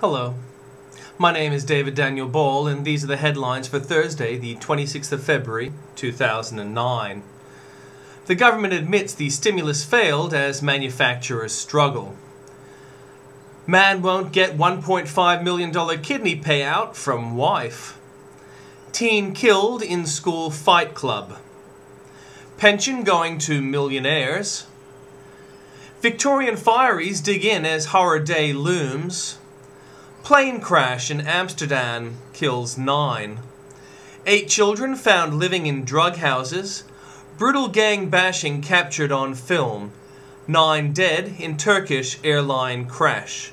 Hello, my name is David Daniel Ball, and these are the headlines for Thursday, the 26th of February, 2009. The government admits the stimulus failed as manufacturers struggle. Man won't get $1.5 million kidney payout from wife. Teen killed in school fight club. Pension going to millionaires. Victorian fireys dig in as horror day looms. Plane crash in Amsterdam kills 9. 8 children found living in drug houses. Brutal gang bashing captured on film. 9 dead in Turkish airline crash.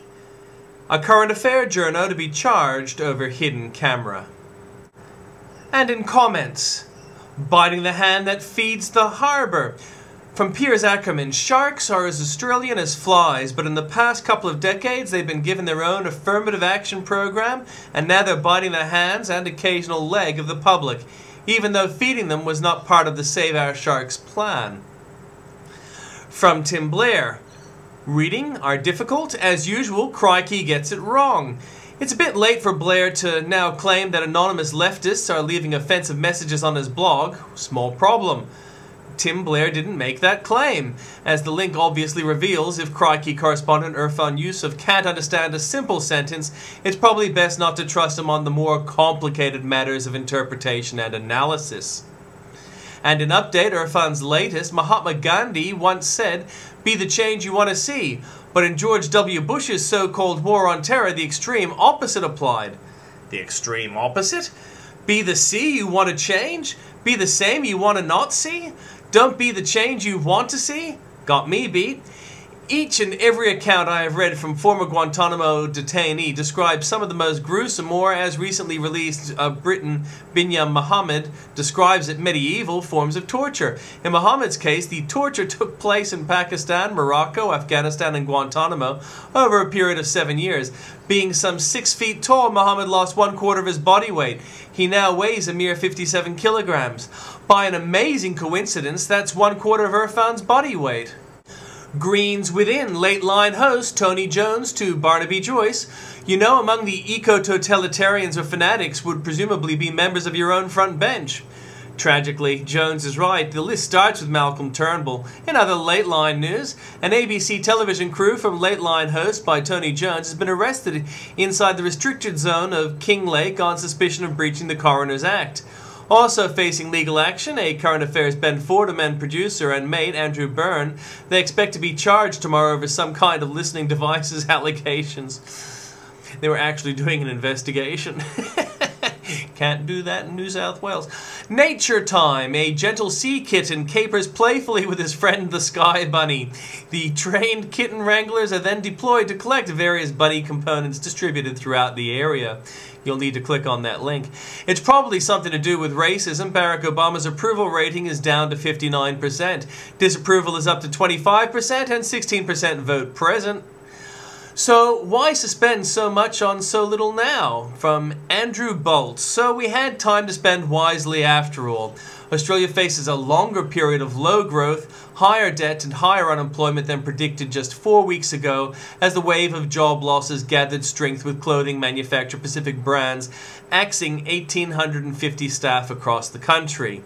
A current affair journo to be charged over hidden camera. And in comments, biting the hand that feeds the harbour. From Piers Akerman, sharks are as Australian as flies, but in the past couple of decades they've been given their own affirmative action program, and now they're biting the hands and occasional leg of the public, even though feeding them was not part of the Save Our Sharks plan. From Tim Blair, reading are difficult. As usual, Crikey gets it wrong. It's a bit late for Blair to now claim that anonymous leftists are leaving offensive messages on his blog. Small problem. Tim Blair didn't make that claim. As the link obviously reveals, if Crikey correspondent Irfan Yusuf can't understand a simple sentence, it's probably best not to trust him on the more complicated matters of interpretation and analysis. And in update, Irfan's latest, Mahatma Gandhi once said, "Be the change you want to see." But in George W. Bush's so-called war on terror, the extreme opposite applied. The extreme opposite? Be the see you want to change? Be the same you want to not see? Don't be the change you want to see? Got me beat. Each and every account I have read from former Guantanamo detainee describes some of the most gruesome, or as recently released Britain, Binyam Muhammad describes it, medieval forms of torture. In Muhammad's case, the torture took place in Pakistan, Morocco, Afghanistan, and Guantanamo over a period of 7 years. Being some 6 feet tall, Muhammad lost 1/4 of his body weight. He now weighs a mere 57 kilograms. By an amazing coincidence, that's 1/4 of Irfan's body weight. Greens within, late line host Tony Jones to Barnaby Joyce. You know, among the eco-totalitarians or fanatics would presumably be members of your own front bench. Tragically, Jones is right. The list starts with Malcolm Turnbull. In other late line news, an ABC television crew from Late Line host by Tony Jones has been arrested inside the restricted zone of King Lake on suspicion of breaching the Coroner's Act. Also facing legal action, a Current Affairs Ben Fordham and producer and mate Andrew Byrne. They expect to be charged tomorrow over some kind of listening devices allegations. They were actually doing an investigation. Can't do that in New South Wales. Nature time. A gentle sea kitten capers playfully with his friend the sky bunny. The trained kitten wranglers are then deployed to collect various bunny components distributed throughout the area. You'll need to click on that link. It's probably something to do with racism. Barack Obama's approval rating is down to 59%. Disapproval is up to 25% and 16% vote present. So why suspend so much on so little now? From Andrew Bolt. So we had time to spend wisely after all. Australia faces a longer period of low growth, higher debt and higher unemployment than predicted just 4 weeks ago as the wave of job losses gathered strength with clothing manufacturer Pacific Brands axing 1,850 staff across the country.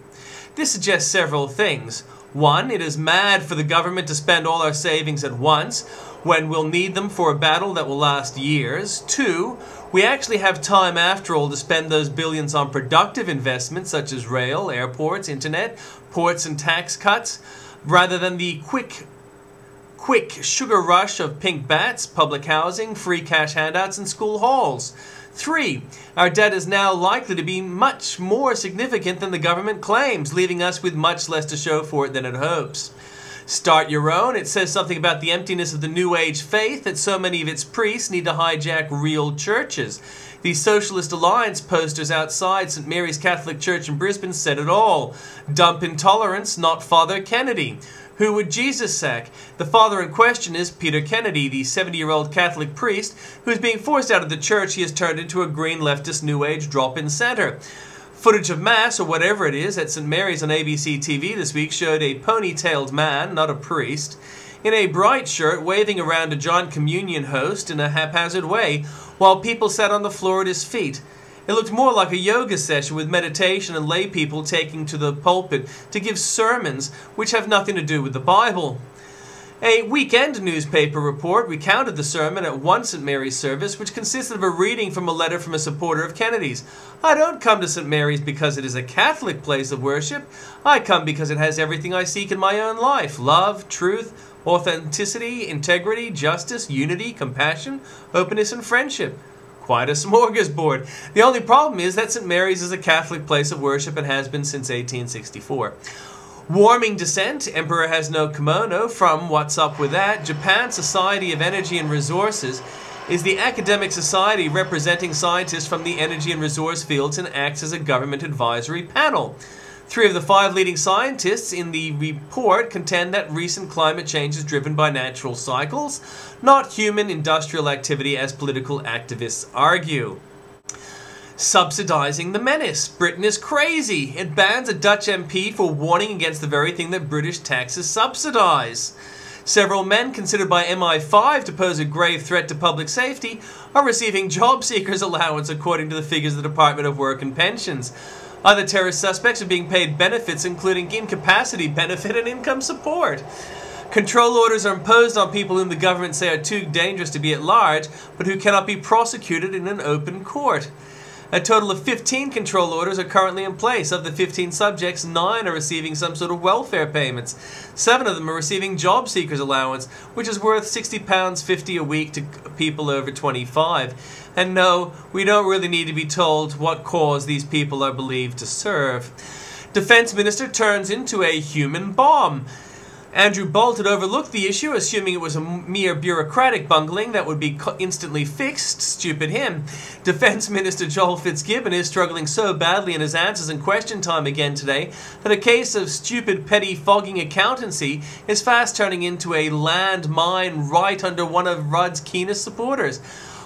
This suggests several things. One, it is mad for the government to spend all our savings at once when we'll need them for a battle that will last years. 2, we actually have time after all to spend those billions on productive investments such as rail, airports, internet, ports and tax cuts, rather than the quick sugar rush of pink bats, public housing, free cash handouts and school halls. 3, our debt is now likely to be much more significant than the government claims, leaving us with much less to show for it than it hopes. Start your own. It says something about the emptiness of the New Age faith that so many of its priests need to hijack real churches. The Socialist Alliance posters outside St. Mary's Catholic Church in Brisbane said it all. Dump intolerance, not Father Kennedy. Who would Jesus sack? The father in question is Peter Kennedy, the 70-year-old Catholic priest who is being forced out of the church he has turned into a green leftist New Age drop-in center. Footage of Mass, or whatever it is, at St. Mary's on ABC TV this week showed a ponytailed man, not a priest. in a bright shirt waving around a giant communion host in a haphazard way, while people sat on the floor at his feet. It looked more like a yoga session with meditation and lay people taking to the pulpit to give sermons which have nothing to do with the Bible. A weekend newspaper report recounted the sermon at one St. Mary's service, which consisted of a reading from a letter from a supporter of Kennedy's. "I don't come to St. Mary's because it is a Catholic place of worship. I come because it has everything I seek in my own life: love, truth, authenticity, integrity, justice, unity, compassion, openness, and friendship." Quite a smorgasbord. The only problem is that St. Mary's is a Catholic place of worship and has been since 1864. Warming dissent, Emperor has no kimono, from What's Up With That? Japan Society of Energy and Resources is the academic society representing scientists from the energy and resource fields and acts as a government advisory panel. 3 of the 5 leading scientists in the report contend that recent climate change is driven by natural cycles, not human industrial activity, as political activists argue. Subsidizing the menace. Britain is crazy. It bans a Dutch MP for warning against the very thing that British taxes subsidize. Several men considered by MI5 to pose a grave threat to public safety are receiving job seekers allowance, according to the figures of the Department of Work and Pensions. Other terrorist suspects are being paid benefits, including incapacity benefit and income support. Control orders are imposed on people whom the government say are too dangerous to be at large, but who cannot be prosecuted in an open court. A total of 15 control orders are currently in place. Of the 15 subjects, 9 are receiving some sort of welfare payments. 7 of them are receiving job seekers allowance, which is worth £60.50 a week to people over 25. And no, we don't really need to be told what cause these people are believed to serve. Defense Minister turns into a human bomb. Andrew Bolt had overlooked the issue, assuming it was a mere bureaucratic bungling that would be instantly fixed. Stupid him. Defense Minister Joel Fitzgibbon is struggling so badly in his answers and question time again today that a case of stupid pettifogging accountancy is fast turning into a landmine right under one of Rudd's keenest supporters.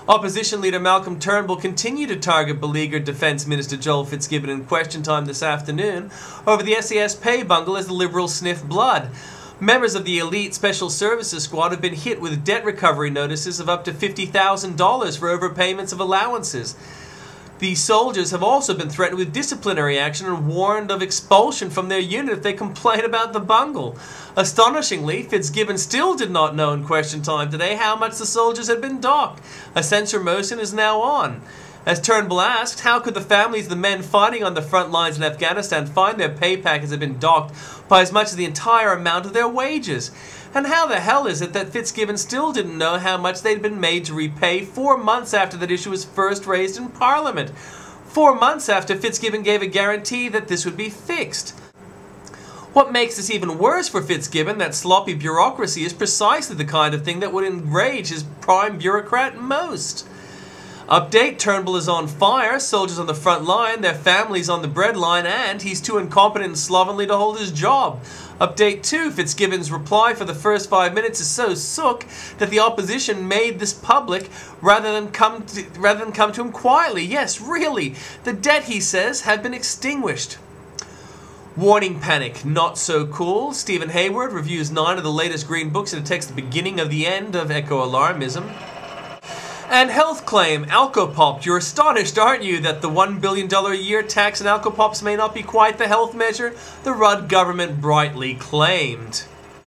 Opposition leader Malcolm Turnbull continued to target beleaguered Defence Minister Joel Fitzgibbon in question time this afternoon over the SAS pay bungle as the Liberals sniff blood. Members of the elite Special Services Squad have been hit with debt recovery notices of up to $50,000 for overpayments of allowances. The soldiers have also been threatened with disciplinary action and warned of expulsion from their unit if they complain about the bungle. Astonishingly, Fitzgibbon still did not know in question time today how much the soldiers had been docked. A censure motion is now on. As Turnbull asked, how could the families of the men fighting on the front lines in Afghanistan find their pay packets had been docked by as much as the entire amount of their wages? And how the hell is it that Fitzgibbon still didn't know how much they'd been made to repay 4 months after that issue was first raised in Parliament? 4 months after Fitzgibbon gave a guarantee that this would be fixed. What makes this even worse for Fitzgibbon, that sloppy bureaucracy, is precisely the kind of thing that would enrage his prime bureaucrat most. Update, Turnbull is on fire, soldiers on the front line, their families on the breadline, and he's too incompetent and slovenly to hold his job. Update 2, Fitzgibbon's reply for the first 5 minutes is so sook that the opposition made this public rather than come to him quietly. Yes, really, the debt, he says, had been extinguished. Warning panic, not so cool. Stephen Hayward reviews 9 of the latest green books and detects the beginning of the end of eco-alarmism. And health claim, Alcopop. You're astonished, aren't you, that the $1 billion a year tax on Alcopops may not be quite the health measure the Rudd government brightly claimed.